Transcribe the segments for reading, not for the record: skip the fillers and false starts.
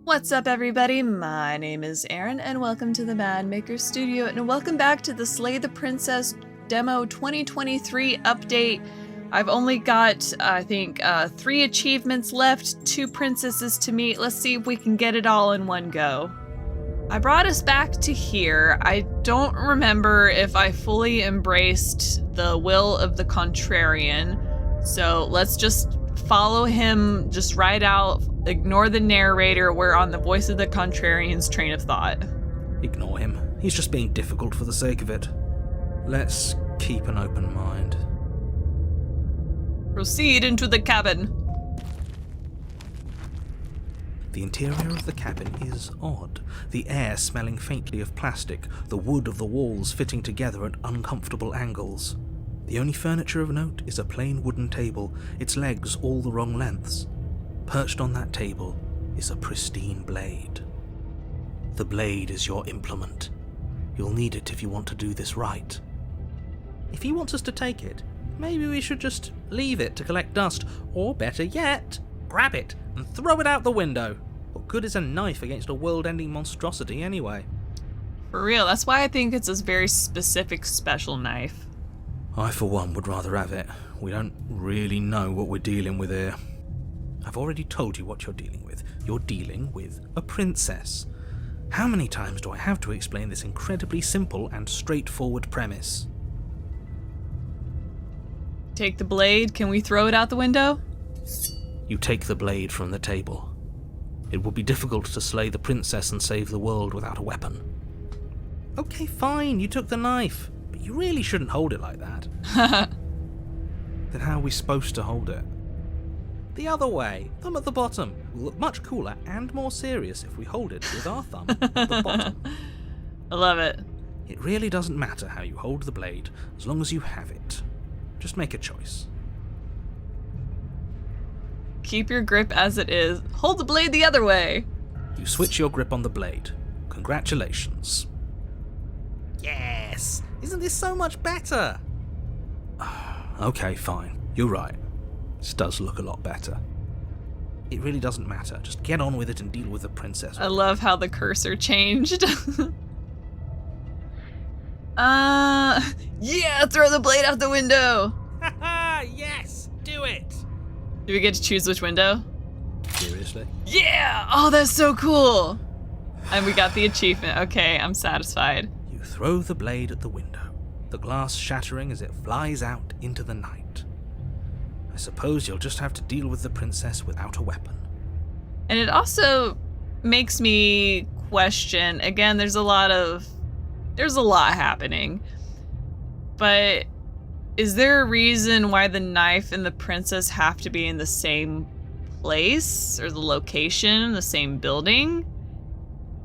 What's up, everybody? My name is Aaron, and welcome to the Mad Maker Studio, and welcome back to the Slay the Princess Demo 2023 update. I've only got, I think, 3 achievements left, 2 princesses to meet. Let's see if we can get it all in one go. I brought us back to here. I don't remember if I fully embraced the will of the contrarian, so let's just follow him just right out. Ignore the narrator. We're on the voice of the contrarian's train of thought. Ignore him. He's just being difficult for the sake of it. Let's keep an open mind. Proceed into the cabin. The interior of the cabin is odd. The air smelling faintly of plastic, the wood of the walls fitting together at uncomfortable angles. The only furniture of note is a plain wooden table, its legs all the wrong lengths. Perched on that table is a pristine blade. The blade is your implement. You'll need it if you want to do this right. If he wants us to take it, maybe we should just leave it to collect dust, or better yet, grab it and throw it out the window. What good is a knife against a world-ending monstrosity anyway? For real, that's why I think it's a very specific special knife. I, for one, would rather have it. We don't really know what we're dealing with here. I've already told you what you're dealing with. You're dealing with a princess. How many times do I have to explain this incredibly simple and straightforward premise? Take the blade. Can we throw it out the window? You take the blade from the table. It would be difficult to slay the princess and save the world without a weapon. Okay, fine, you took the knife, but you really shouldn't hold it like that. Then how are we supposed to hold it? The other way, thumb at the bottom. Will look much cooler and more serious if we hold it with our thumb at the bottom. I love it. It really doesn't matter how you hold the blade, as long as you have it. Just make a choice. Keep your grip as it is. Hold the blade the other way. You switch your grip on the blade. Congratulations. Yes! Isn't this so much better? Okay, fine. You're right. This does look a lot better. It really doesn't matter. Just get on with it and deal with the princess. I love how the cursor changed. Yeah, throw the blade out the window. Haha, yes, do it. Do we get to choose which window? Seriously? Yeah! Oh, that's so cool. And we got the achievement. Okay, I'm satisfied. You throw the blade at the window, the glass shattering as it flies out into the night. I suppose you'll just have to deal with the princess without a weapon. And it also makes me question, again, there's a lot happening. But is there a reason why the knife and the princess have to be in the same place or the location, the same building?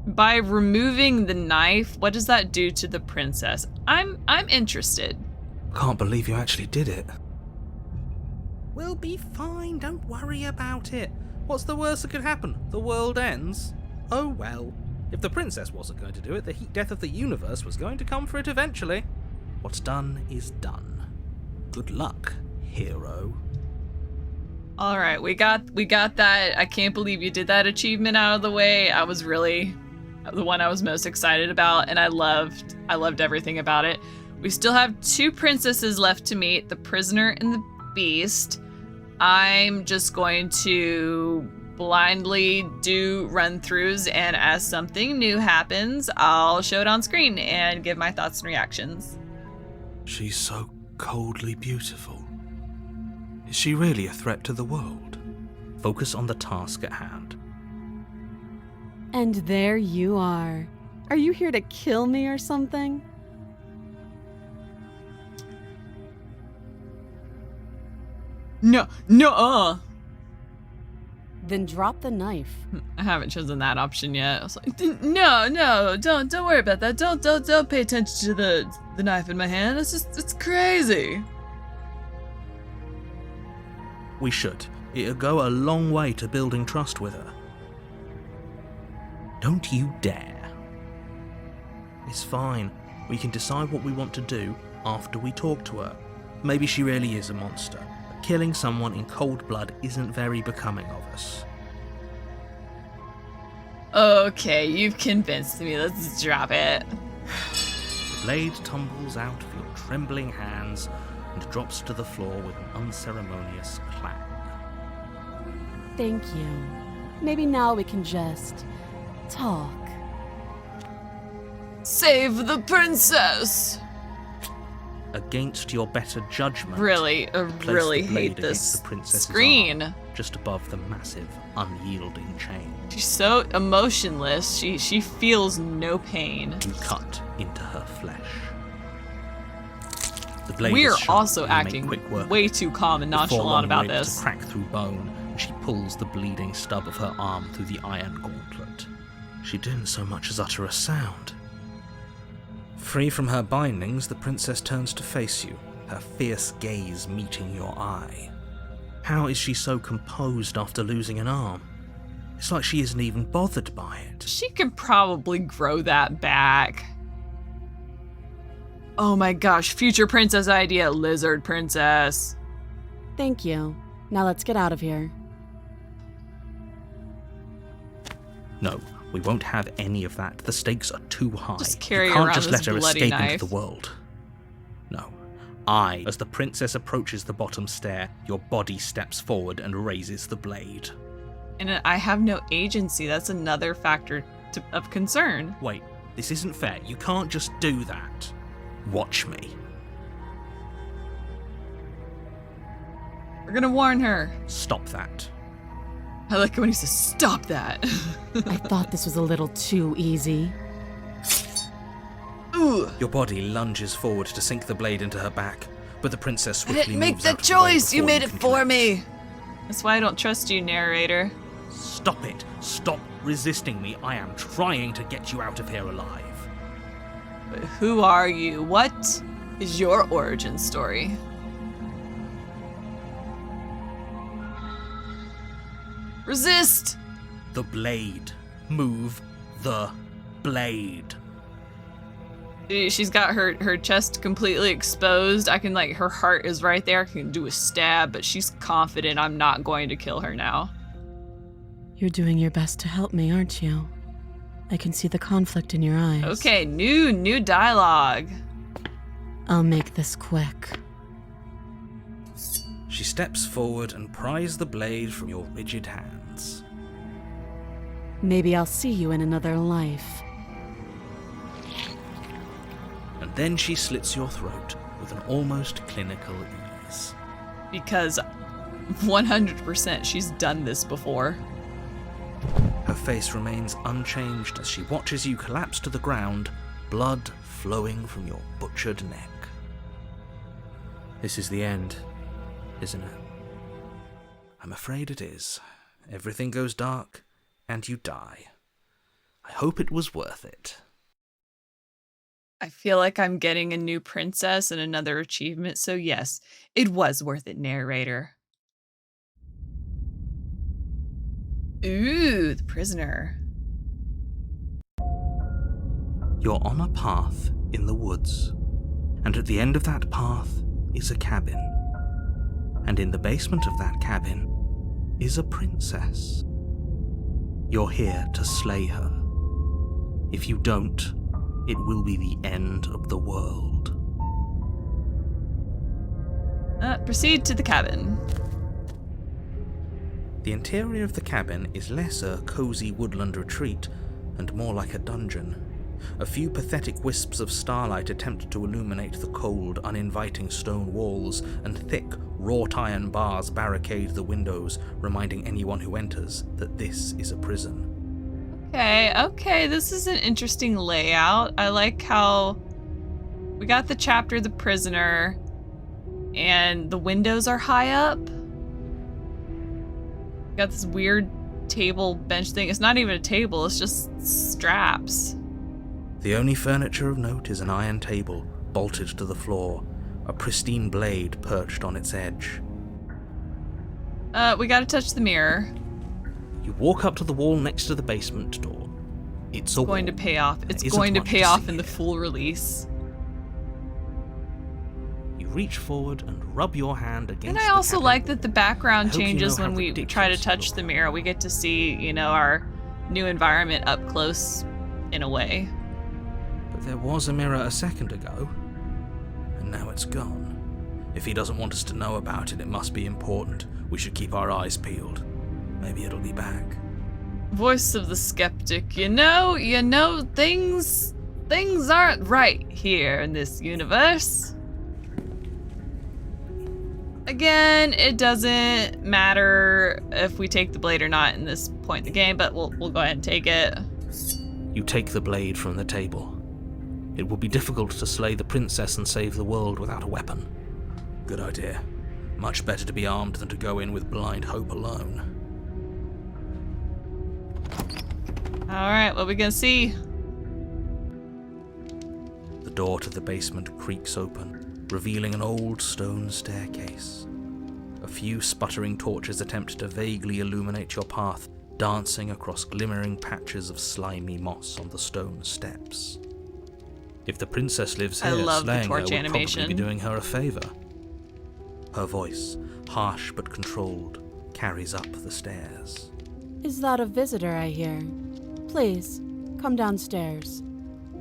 By removing the knife, what does that do to the princess? I'm interested. Can't believe you actually did it. We'll be fine, don't worry about it. What's the worst that could happen? The world ends? Oh well. If the princess wasn't going to do it, the heat death of the universe was going to come for it eventually. What's done is done. Good luck, hero. All right, we got that. I can't believe you did that achievement out of the way. I was really the one I was most excited about, and I loved everything about it. We still have 2 princesses left to meet, the prisoner and the beast. I'm just going to blindly do run-throughs, and as something new happens, I'll show it on screen and give my thoughts and reactions. She's so coldly beautiful. Is she really a threat to the world? Focus on the task at hand. And there you are. Are you here to kill me or something? No. Then drop the knife. I haven't chosen that option yet. I was like, no, don't worry about that. Don't pay attention to the knife in my hand. It's crazy. We should. It'll go a long way to building trust with her. Don't you dare. It's fine. We can decide what we want to do after we talk to her. Maybe she really is a monster. But killing someone in cold blood isn't very becoming of us. Okay, you've convinced me. Let's drop it. The blade tumbles out of your trembling hands and drops to the floor with an unceremonious clang. Thank you. Maybe now we can just talk. Save the princess! Against your better judgment, Really, I place really the blade hate against this the princess's screen. arm, just above the massive, unyielding chain. She's so emotionless. She feels no pain. You cut into her flesh. The blade We're is sharp, also and you make acting quick work way too calm and the nonchalant forlorn about rib this. to crack through bone, and she pulls the bleeding stub of her arm through the iron gauntlet. She didn't so much as utter a sound. Free from her bindings, the princess turns to face you, her fierce gaze meeting your eye. How is she so composed after losing an arm? It's like she isn't even bothered by it. She can probably grow that back. Oh my gosh, future princess idea, lizard princess. Thank you. Now let's get out of here. No, we won't have any of that. The stakes are too high. Just carry you can't around just this let her bloody escape knife. into the world. No. As the princess approaches the bottom stair, your body steps forward and raises the blade. And I have no agency. That's another factor of concern. Wait, this isn't fair. You can't just do that. Watch me. We're gonna warn her. Stop that. I like it when he says, stop that. I thought this was a little too easy. Ooh. Your body lunges forward to sink the blade into her back, but the princess I swiftly didn't make moves the out of the way choice. You before made it can for collapse. me. That's why I don't trust you, narrator. Stop it. Stop resisting me. I am trying to get you out of here alive. But who are you? What is your origin story? Resist! The blade. Move the blade. She's got her chest completely exposed. I can, like, her heart is right there. I can do a stab, but she's confident I'm not going to kill her now. You're doing your best to help me, aren't you? I can see the conflict in your eyes. Okay, new dialogue. I'll make this quick. She steps forward and pries the blade from your rigid hands. Maybe I'll see you in another life. And then she slits your throat with an almost clinical ease. Because 100% she's done this before. Her face remains unchanged as she watches you collapse to the ground, blood flowing from your butchered neck. This is the end, isn't it? I'm afraid it is. Everything goes dark, and you die. I hope it was worth it. I feel like I'm getting a new princess and another achievement, so yes, it was worth it, narrator. Ooh, the prisoner. You're on a path in the woods, and at the end of that path is a cabin. And in the basement of that cabin is a princess. You're here to slay her. If you don't, it will be the end of the world. Proceed to the cabin. The interior of the cabin is less a cozy woodland retreat and more like a dungeon. A few pathetic wisps of starlight attempt to illuminate the cold, uninviting stone walls, and thick, wrought iron bars barricade the windows, reminding anyone who enters that this is a prison. Okay, this is an interesting layout. I like how we got the chapter, The Prisoner, and the windows are high up. Got this weird table bench thing. It's not even a table, it's just straps. The only furniture of note is an iron table, bolted to the floor, a pristine blade perched on its edge. We gotta touch the mirror. You walk up to the wall next to the basement door. It's a Going to wall. pay off. It's There isn't going to much pay to off see in the here. full release. You reach forward and rub your hand against And I the also cabin like wall. that the background I hope you changes know how when we try to ridiculous you touch look. the mirror. We get to see, you know, our new environment up close in a way. But there was a mirror a second ago, and now it's gone. If he doesn't want us to know about it, it must be important. We should keep our eyes peeled. Maybe it'll be back. Voice of the skeptic, you know, things aren't right here in this universe. Again, it doesn't matter if we take the blade or not in this point in the game, but we'll go ahead and take it. You take the blade from the table. It will be difficult to slay the princess and save the world without a weapon. Good idea. Much better to be armed than to go in with blind hope alone. Alright, what we gonna see? The door to the basement creaks open, revealing an old stone staircase. A few sputtering torches attempt to vaguely illuminate your path, dancing across glimmering patches of slimy moss on the stone steps. If the princess lives here, I love the slaying her torch would animation. probably be doing her a favor. Her voice, harsh but controlled, carries up the stairs. Is that a visitor I hear? Please, come downstairs.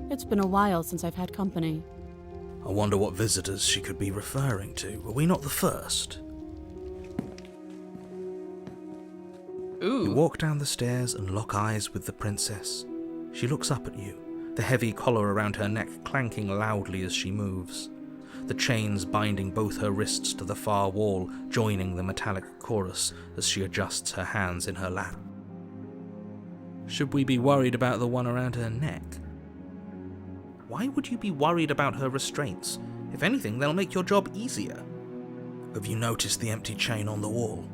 It's been a while since I've had company. I wonder what visitors she could be referring to. Were we not the first? Ooh. You walk down the stairs and lock eyes with the princess. She looks up at you, the heavy collar around her neck clanking loudly as she moves. The chains binding both her wrists to the far wall, joining the metallic chorus as she adjusts her hands in her lap. Should we be worried about the one around her neck? Why would you be worried about her restraints? If anything, they'll make your job easier. Have you noticed the empty chain on the wall?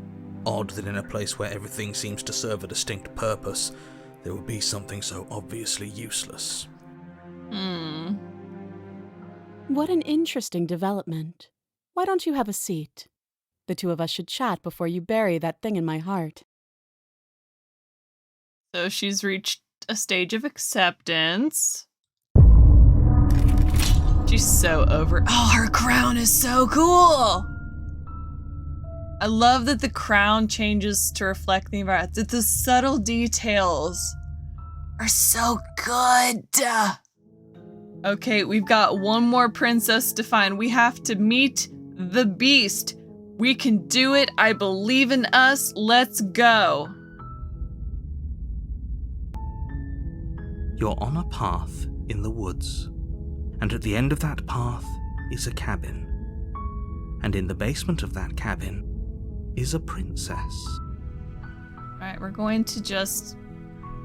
Odd that in a place where everything seems to serve a distinct purpose, there would be something so obviously useless. What an interesting development. Why don't you have a seat? The two of us should chat before you bury that thing in my heart. So she's reached a stage of acceptance. She's so over. Oh, her crown is so cool. I love that the crown changes to reflect the environment. That the subtle details are so good. Okay, we've got one more princess to find. We have to meet the beast. We can do it. I believe in us. Let's go. You're on a path in the woods, and at the end of that path is a cabin. And in the basement of that cabin is a princess. All right, we're going to just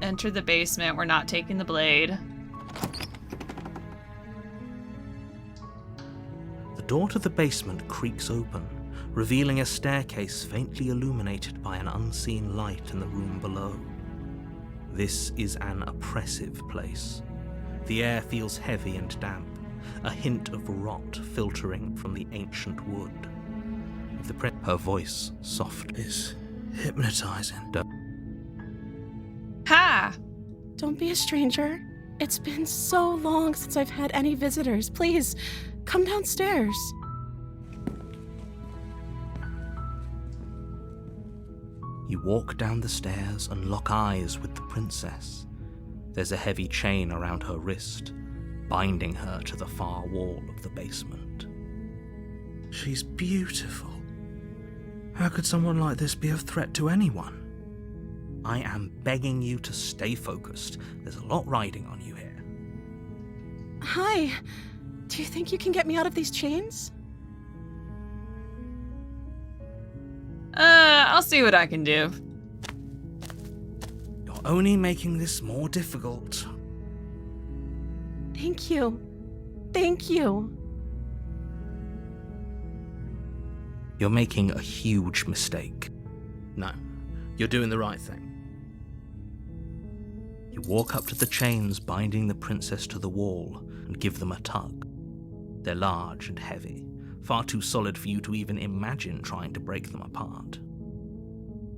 enter the basement. We're not taking the blade. The door to the basement creaks open, revealing a staircase faintly illuminated by an unseen light in the room below. This is an oppressive place. The air feels heavy and damp, a hint of rot filtering from the ancient wood. Her voice, soft, is hypnotizing. Ha! Don't be a stranger. It's been so long since I've had any visitors. Please, come downstairs. You walk down the stairs and lock eyes with the princess. There's a heavy chain around her wrist, binding her to the far wall of the basement. She's beautiful. How could someone like this be a threat to anyone? I am begging you to stay focused. There's a lot riding on you here. Hi. Do you think you can get me out of these chains? I'll see what I can do. You're only making this more difficult. Thank you. Thank you. You're making a huge mistake. No, you're doing the right thing. You walk up to the chains binding the princess to the wall and give them a tug. They're large and heavy, far too solid for you to even imagine trying to break them apart.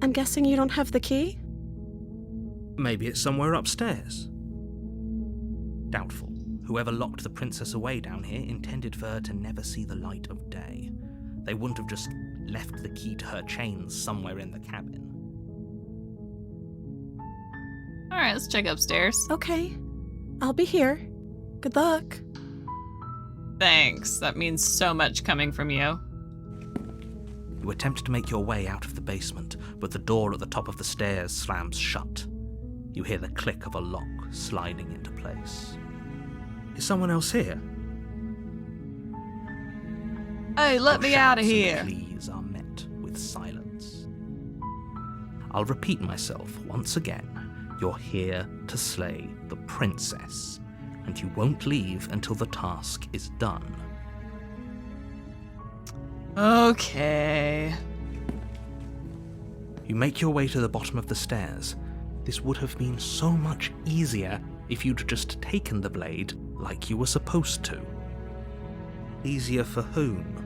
I'm guessing you don't have the key? Maybe it's somewhere upstairs. Doubtful. Whoever locked the princess away down here intended for her to never see the light of day. They wouldn't have just left the key to her chains somewhere in the cabin. All right, let's check upstairs. Okay. I'll be here. Good luck. Thanks. That means so much coming from you. You attempt to make your way out of the basement, but the door at the top of the stairs slams shut. You hear the click of a lock sliding into place. Is someone else here? Hey, let me out of here. Pleas are met with silence. I'll repeat myself once again. You're here to slay the princess, and you won't leave until the task is done. Okay. You make your way to the bottom of the stairs. This would have been so much easier if you'd just taken the blade like you were supposed to. Easier for whom?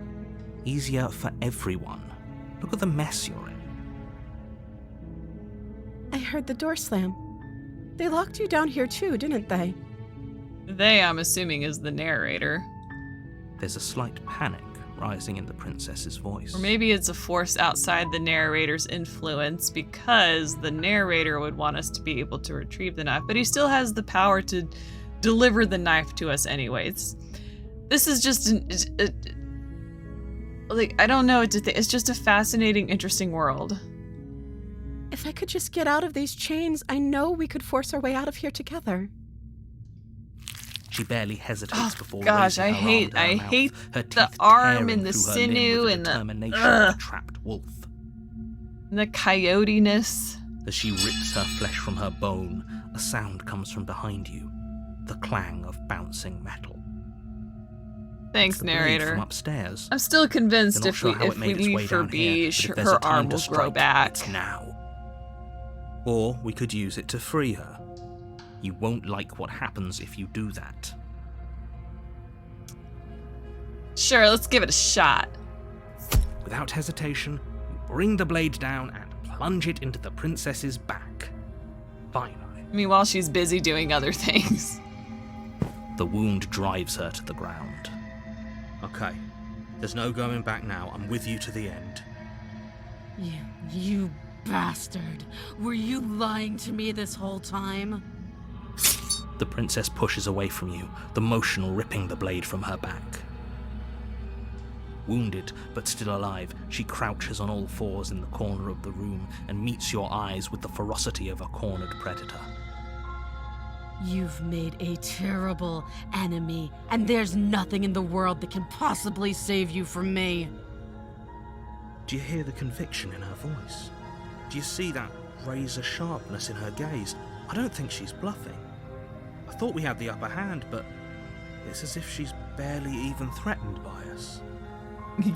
Easier for everyone. Look at the mess you're in. I heard the door slam. They locked you down here too, didn't they? They, I'm assuming, is the narrator. There's a slight panic rising in the princess's voice. Or maybe it's a force outside the narrator's influence because the narrator would want us to be able to retrieve the knife, but he still has the power to deliver the knife to us anyways. This is just like, I don't know what to think. It's just a fascinating, interesting world. If I could just get out of these chains, I know we could force our way out of here together. She barely hesitates before gosh, raising I her hate arm to her hate mouth, her the teeth arm tearing and the through her limb sinew with and the determination of a trapped wolf. And the coyote-ness. As she rips her flesh from her bone, a sound comes from behind you, the clang of bouncing metal. Thanks, It's the blade narrator. from upstairs. I'm still convinced You're not if sure we how it made its way leave her down here, be, but if there's a her time arm to will grow strike, back. it's now. Or we could use it to free her. You won't like what happens if you do that. Sure, let's give it a shot. Without hesitation, you bring the blade down and plunge it into the princess's back. Finally, I mean, while she's busy doing other things. the wound drives her to the ground. Okay, there's no going back now. I'm with you to the end. You bastard. Were you lying to me this whole time? The princess pushes away from you, the motion ripping the blade from her back. Wounded, but still alive, she crouches on all fours in the corner of the room and meets your eyes with the ferocity of a cornered predator. You've made a terrible enemy, and there's nothing in the world that can possibly save you from me. Do you hear the conviction in her voice? Do you see that razor sharpness in her gaze? I don't think she's bluffing. I thought we had the upper hand, but it's as if she's barely even threatened by us.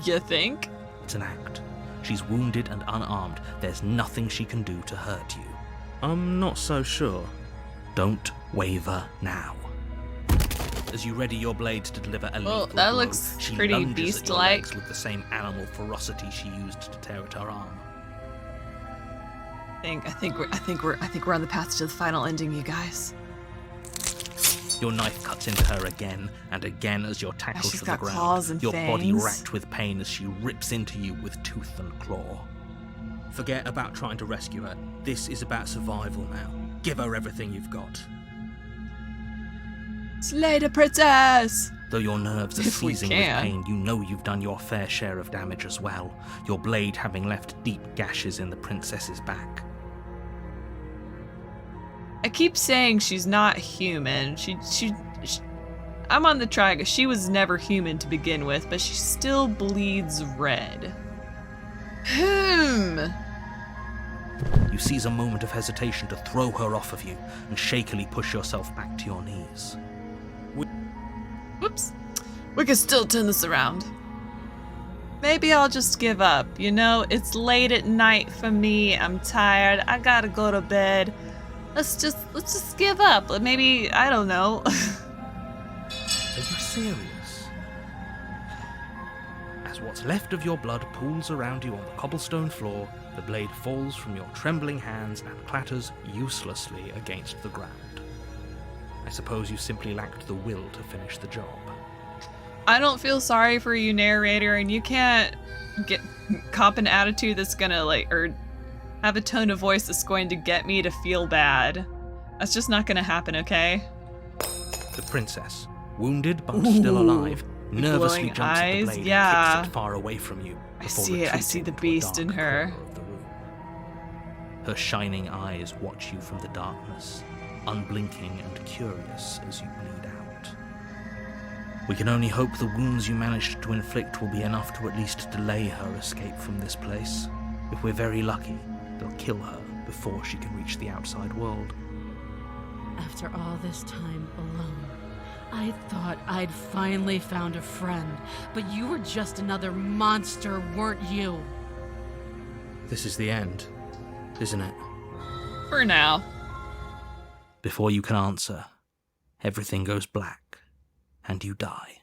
You think? It's an act. She's wounded and unarmed. There's nothing she can do to hurt you. I'm not so sure. Don't waver now. As you ready your blade to deliver a lethal that blow, looks she pretty lunges at your beast-like. legs with the same animal ferocity she used to tear at her arm. I think we're on the path to the final ending, you guys. Your knife cuts into her again and again as you're tackled she's to the got ground. claws and your body fangs. racked with pain as she rips into you with tooth and claw. Forget about trying to rescue her. This is about survival now. Give her everything you've got. Slay the princess! Though your nerves are If we seizing with can. pain, you know you've done your fair share of damage as well, your blade having left deep gashes in the princess's back. I keep saying she's not human. I'm on the triangle. She was never human to begin with, but she still bleeds red. You seize a moment of hesitation to throw her off of you and shakily push yourself back to your knees. Whoops. We can still turn this around. Maybe I'll just give up. You know, it's late at night for me. I'm tired. I gotta go to bed. Let's just give up. Maybe, I don't know. Are you serious? As what's left of your blood pools around you on the cobblestone floor, the blade falls from your trembling hands and clatters uselessly against the ground. I suppose you simply lacked the will to finish the job. I don't feel sorry for you, narrator, and you can't cop an attitude that's gonna or have a tone of voice that's going to get me to feel bad. That's just not gonna happen, okay? The princess, wounded but still alive, nervously glowing jumps at eyes, the blade yeah. and kicks it far away from you. I before see it. I see retreating the to a beast in dark her. corner of the room. Her shining eyes watch you from the darkness, unblinking and curious as you bleed out. We can only hope the wounds you managed to inflict will be enough to at least delay her escape from this place. If we're very lucky, they'll kill her before she can reach the outside world. After all this time alone, I thought I'd finally found a friend, but you were just another monster, weren't you? This is the end, isn't it? For now. Before you can answer, everything goes black, and you die.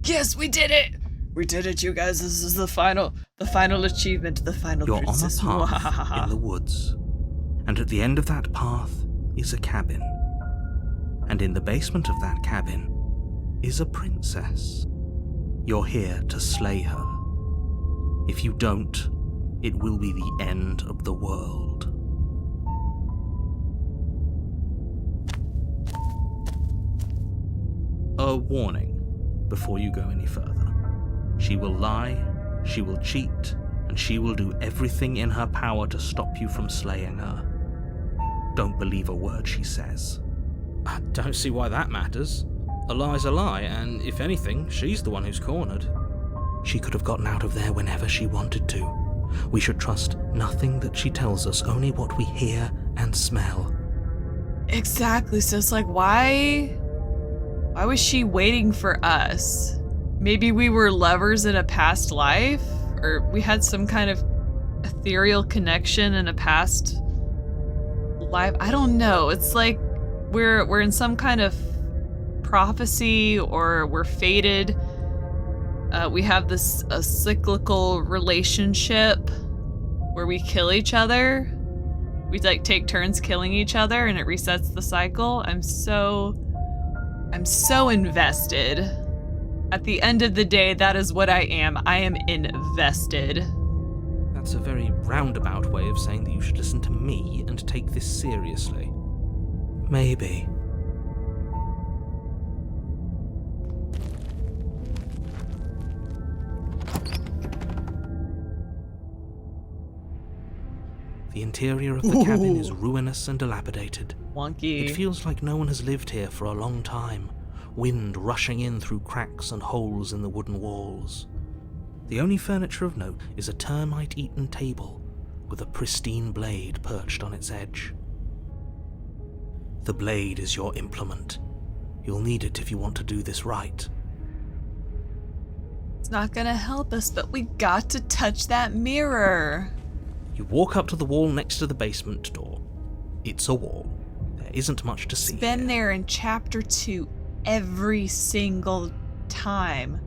Yes, we did it! We did it, you guys. This is the final achievement, the final You're princess. on a path in the woods, and at the end of that path is a cabin. And in the basement of that cabin is a princess. You're here to slay her. If you don't, it will be the end of the world. A warning before you go any further. She will lie, she will cheat, and she will do everything in her power to stop you from slaying her. Don't believe a word she says. I don't see why that matters. A lie's a lie, and if anything, she's the one who's cornered. She could have gotten out of there whenever she wanted to. We should trust nothing that she tells us, only what we hear and smell. Exactly. So it's like, why was she waiting for us? Maybe we were lovers in a past life, or we had some kind of ethereal connection in a past life. I don't know. It's like we're in some kind of prophecy, or we're fated. We have this a cyclical relationship where we kill each other. We like take turns killing each other, and it resets the cycle. I'm so invested. At the end of the day, that is what I am. I am invested. That's a very roundabout way of saying that you should listen to me and take this seriously. Maybe. The interior of the cabin is ruinous and dilapidated. Wonky. It feels like no one has lived here for a long time, wind rushing in through cracks and holes in the wooden walls. The only furniture of note is a termite-eaten table with a pristine blade perched on its edge. The blade is your implement. You'll need it if you want to do this right. It's not gonna help us, but we got to touch that mirror. You walk up to the wall next to the basement door. It's a wall. There isn't much to see. It's been here. there in chapter 2 every single time.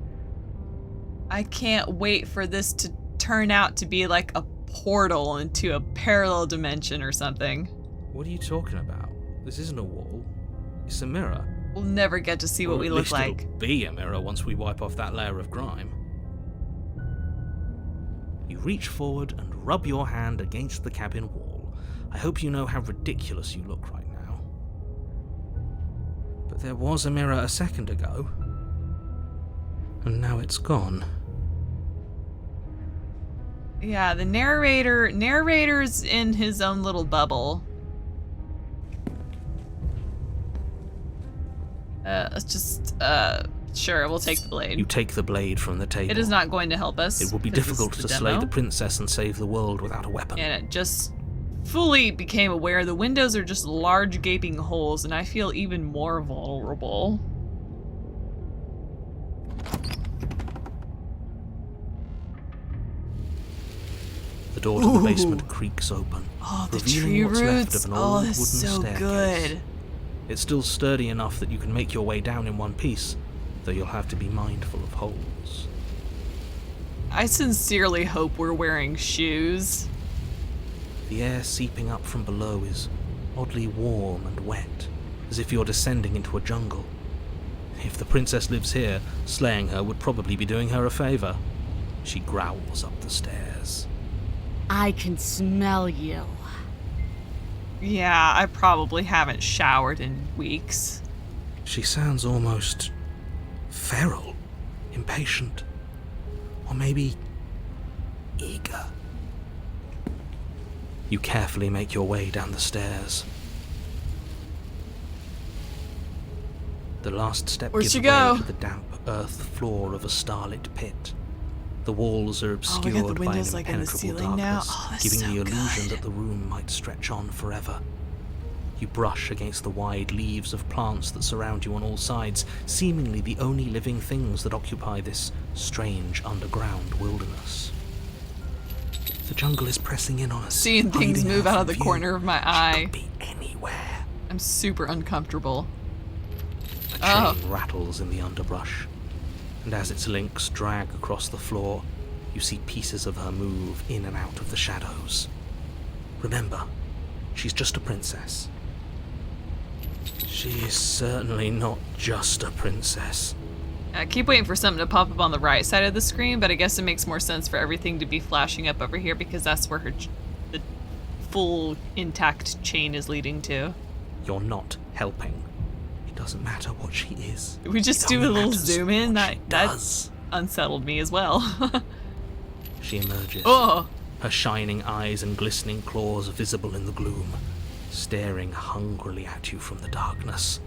I can't wait for this to turn out to be like a portal into a parallel dimension or something. What are you talking about? This isn't a wall. It's a mirror. We'll never get to see what we look like. It'll be a mirror once we wipe off that layer of grime. You reach forward and rub your hand against the cabin wall. I hope you know how ridiculous you look right now. But there was a mirror a second ago, and now it's gone. Yeah, the narrator's in his own little bubble. Let's just, sure, we'll take the blade. You take the blade from the table. It is not going to help us. It will be 'cause this difficult is to the slay demo. the princess and save the world without a weapon. And it just fully became aware the windows are just large gaping holes, and I feel even more vulnerable. The door to the basement creaks open, Oh, the revealing tree what's left roots. of an Oh, old this is wooden so staircase. good. It's still sturdy enough that you can make your way down in one piece, though you'll have to be mindful of holes. I sincerely hope we're wearing shoes. The air seeping up from below is oddly warm and wet, as if you're descending into a jungle. If the princess lives here, slaying her would probably be doing her a favor. She growls up the stairs. I can smell you. Yeah, I probably haven't showered in weeks. She sounds almost feral, impatient, or maybe eager. You carefully make your way down the stairs. The last step Where'd gives she way go? to the damp earth floor of a starlit pit. The walls are we obscured got the by an windows, like, in the impenetrable ceiling now? darkness, Oh, that's giving so the illusion good. that the room might stretch on forever. You brush against the wide leaves of plants that surround you on all sides, seemingly the only living things that occupy this strange underground wilderness. The jungle is pressing in on us, Seeing things hiding move her out from of the view. corner of my She eye. could be anywhere. I'm super uncomfortable. A Oh. chain rattles in the underbrush, and as its links drag across the floor, you see pieces of her move in and out of the shadows. Remember, she's just a princess. She is certainly not just a princess. I keep waiting for something to pop up on the right side of the screen, but I guess it makes more sense for everything to be flashing up over here because that's where the full intact chain is leading to. You're not helping. It doesn't matter what she is. We just It do a only little matters zoom in. what she That does. unsettled me as well. She emerges. Oh, Her shining eyes and glistening claws visible in the gloom, staring hungrily at you from the darkness.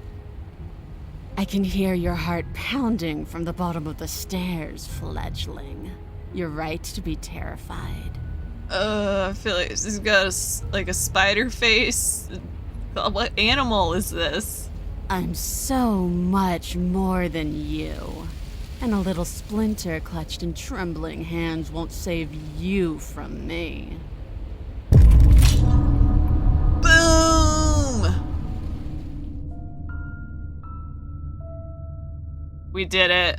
I can hear your heart pounding from the bottom of the stairs, fledgling. You're right to be terrified. I feel like she's got like a spider face. What animal is this? I'm so much more than you. And a little splinter clutched in trembling hands won't save you from me. Boom! We did it.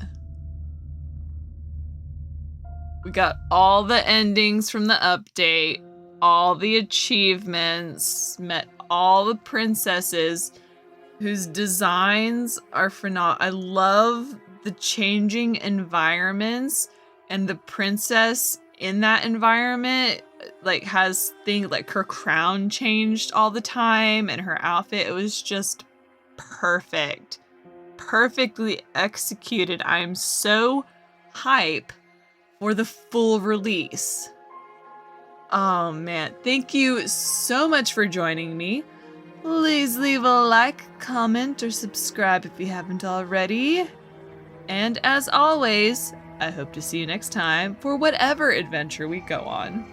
We got all the endings from the update, all the achievements, met all the princesses whose designs are phenomenal. I love the changing environments, and the princess in that environment like has things like her crown changed all the time and her outfit. It was just perfect. Perfectly executed. I am so hype for the full release. Oh man, thank you so much for joining me. Please leave a like, comment, or subscribe if you haven't already. And as always, I hope to see you next time for whatever adventure we go on.